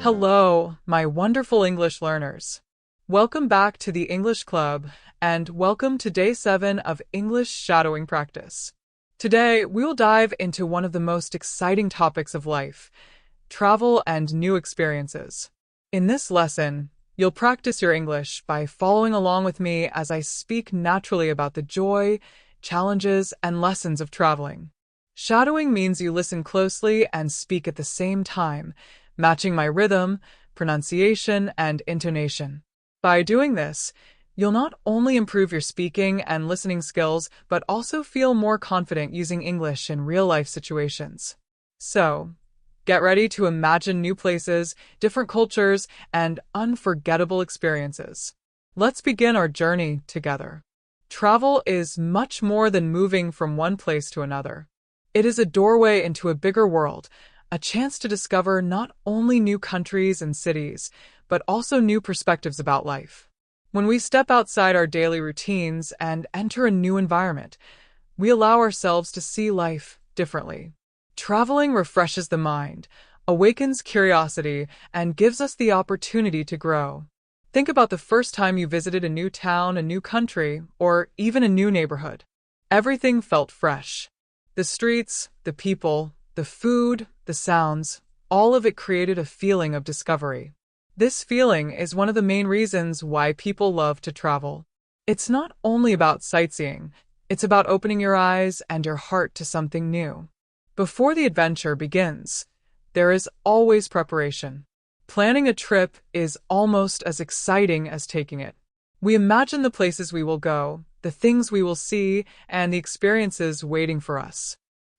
Hello, my wonderful English learners. Welcome back to the English Club, and welcome to Day 7 of English shadowing practice. Today, we will dive into one of the most exciting topics of life, travel and new experiences. In this lesson, you'll practice your English by following along with me as I speak naturally about the joy, challenges, and lessons of traveling. Shadowing means you listen closely and speak at the same time, matching my rhythm, pronunciation, and intonation. By doing this, you'll not only improve your speaking and listening skills, but also feel more confident using English in real-life situations. So, get ready to imagine new places, different cultures, and unforgettable experiences. Let's begin our journey together. Travel is much more than moving from one place to another. It is a doorway into a bigger world, a chance to discover not only new countries and cities, but also new perspectives about life. When we step outside our daily routines and enter a new environment, we allow ourselves to see life differently. Traveling refreshes the mind, awakens curiosity, and gives us the opportunity to grow. Think about the first time you visited a new town, a new country, or even a new neighborhood. Everything felt fresh. The streets, the people, the food, the sounds, all of it created a feeling of discovery. This feeling is one of the main reasons why people love to travel. It's not only about sightseeing, it's about opening your eyes and your heart to something new. Before the adventure begins, there is always preparation. Planning a trip is almost as exciting as taking it. We imagine the places we will go, the things we will see, and the experiences waiting for us.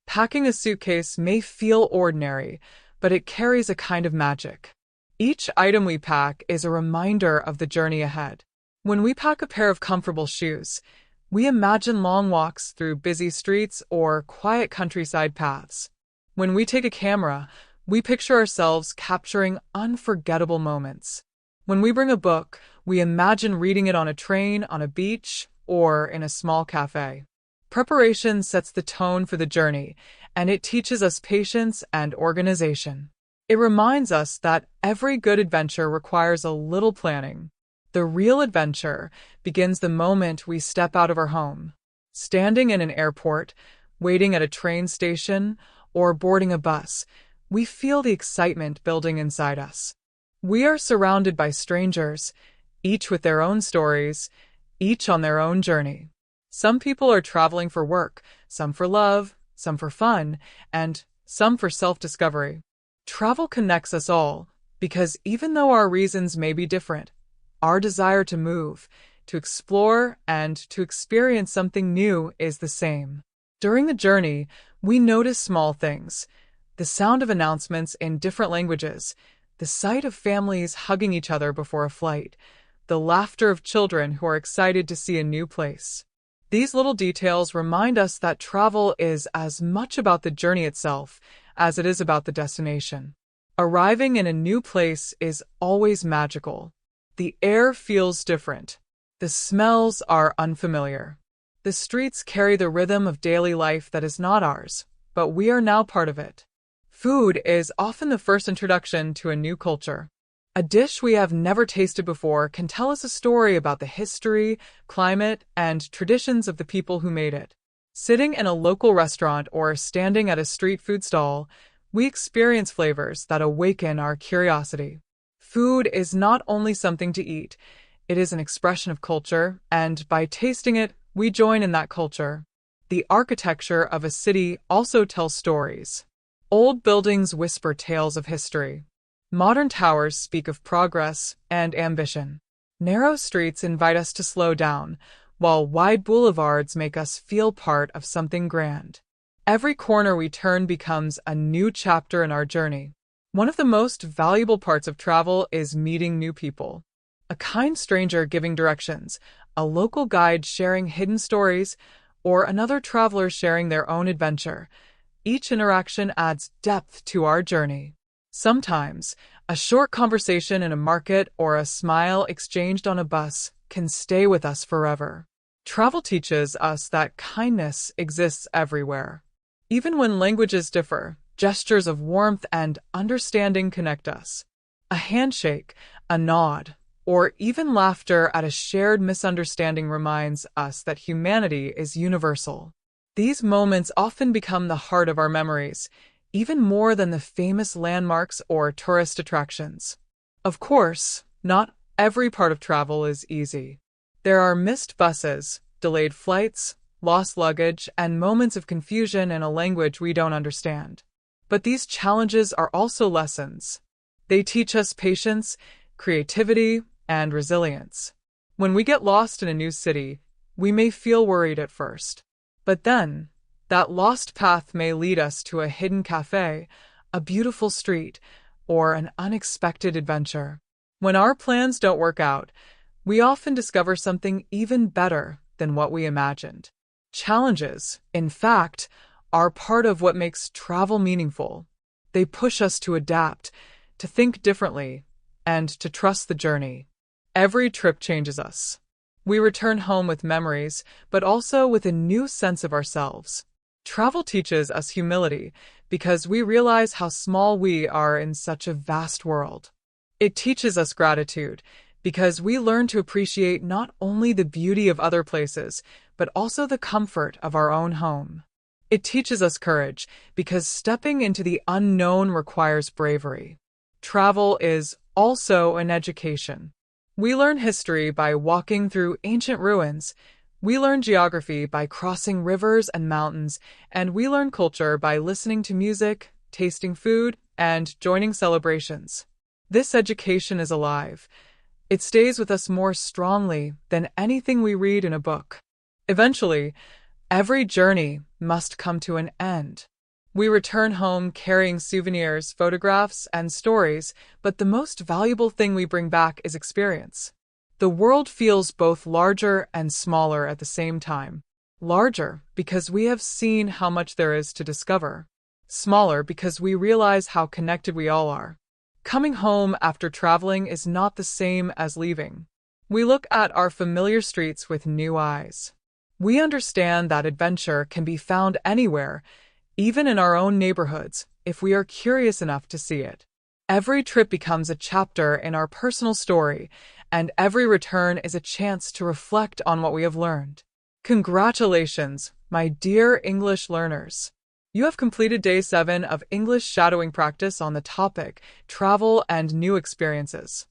Packing a suitcase may feel ordinary, but it carries a kind of magic. Each item we pack is a reminder of the journey ahead. When we pack a pair of comfortable shoes, we imagine long walks through busy streets or quiet countryside paths. When we take a camera, we picture ourselves capturing unforgettable moments. When we bring a book, we imagine reading it on a train, on a beach, or in a small cafe. Preparation sets the tone for the journey, and it teaches us patience and organization. It reminds us that every good adventure requires a little planning. The real adventure begins the moment we step out of our home. Standing in an airport, waiting at a train station, or boarding a bus, we feel the excitement building inside us. We are surrounded by strangers, each with their own stories, each on their own journey. Some people are traveling for work, some for love, some for fun, and some for self-discovery. Travel connects us all because even though our reasons may be different, our desire to move, to explore, and to experience something new is the same. During the journey, we notice small things: the sound of announcements in different languages, the sight of families hugging each other before a flight, the laughter of children who are excited to see a new place. These little details remind us that travel is as much about the journey itself as it is about the destination. Arriving in a new place is always magical. The air feels different. The smells are unfamiliar. The streets carry the rhythm of daily life that is not ours, but we are now part of it. Food is often the first introduction to a new culture. A dish we have never tasted before can tell us a story about the history, climate, and traditions of the people who made it. Sitting in a local restaurant or standing at a street food stall, we experience flavors that awaken our curiosity. Food is not only something to eat, it is an expression of culture, and by tasting it, we join in that culture. The architecture of a city also tells stories. Old buildings whisper tales of history. Modern towers speak of progress and ambition. Narrow streets invite us to slow down, while wide boulevards make us feel part of something grand. Every corner we turn becomes a new chapter in our journey. One of the most valuable parts of travel is meeting new people. A kind stranger giving directions, a local guide sharing hidden stories, or another traveler sharing their own adventure. Each interaction adds depth to our journey. Sometimes, a short conversation in a market or a smile exchanged on a bus can stay with us forever. Travel teaches us that kindness exists everywhere. Even when languages differ, gestures of warmth and understanding connect us. A handshake, a nod, or even laughter at a shared misunderstanding reminds us that humanity is universal. These moments often become the heart of our memories, even more than the famous landmarks or tourist attractions. Of course, not every part of travel is easy. There are missed buses, delayed flights, lost luggage, and moments of confusion in a language we don't understand. But these challenges are also lessons. They teach us patience, creativity, and resilience. When we get lost in a new city, we may feel worried at first. But then, that lost path may lead us to a hidden cafe, a beautiful street, or an unexpected adventure. When our plans don't work out, we often discover something even better than what we imagined. Challenges, in fact, are part of what makes travel meaningful. They push us to adapt, to think differently, and to trust the journey. Every trip changes us. We return home with memories, but also with a new sense of ourselves. Travel teaches us humility because we realize how small we are in such a vast world. It teaches us gratitude because we learn to appreciate not only the beauty of other places, but also the comfort of our own home. It teaches us courage because stepping into the unknown requires bravery. Travel is also an education. We learn history by walking through ancient ruins. We learn geography by crossing rivers and mountains, and we learn culture by listening to music, tasting food, and joining celebrations. This education is alive. It stays with us more strongly than anything we read in a book. Eventually, every journey must come to an end. We return home carrying souvenirs, photographs, and stories, but the most valuable thing we bring back is experience. The world feels both larger and smaller at the same time. Larger because we have seen how much there is to discover. Smaller because we realize how connected we all are. Coming home after traveling is not the same as leaving. We look at our familiar streets with new eyes. We understand that adventure can be found anywhere, even in our own neighborhoods, if we are curious enough to see it. Every trip becomes a chapter in our personal story, and every return is a chance to reflect on what we have learned. Congratulations, my dear English learners! You have completed Day 7 of English shadowing practice on the topic, travel and new experiences.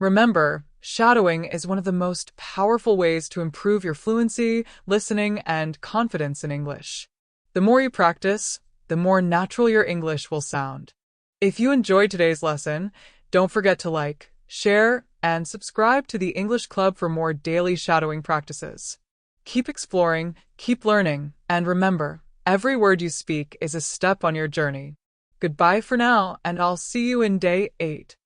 Remember, shadowing is one of the most powerful ways to improve your fluency, listening, and confidence in English. The more you practice, the more natural your English will sound. If you enjoyed today's lesson, don't forget to like, share, and subscribe to the English Club for more daily shadowing practices. Keep exploring, keep learning, and remember, every word you speak is a step on your journey. Goodbye for now, and I'll see you in Day 8.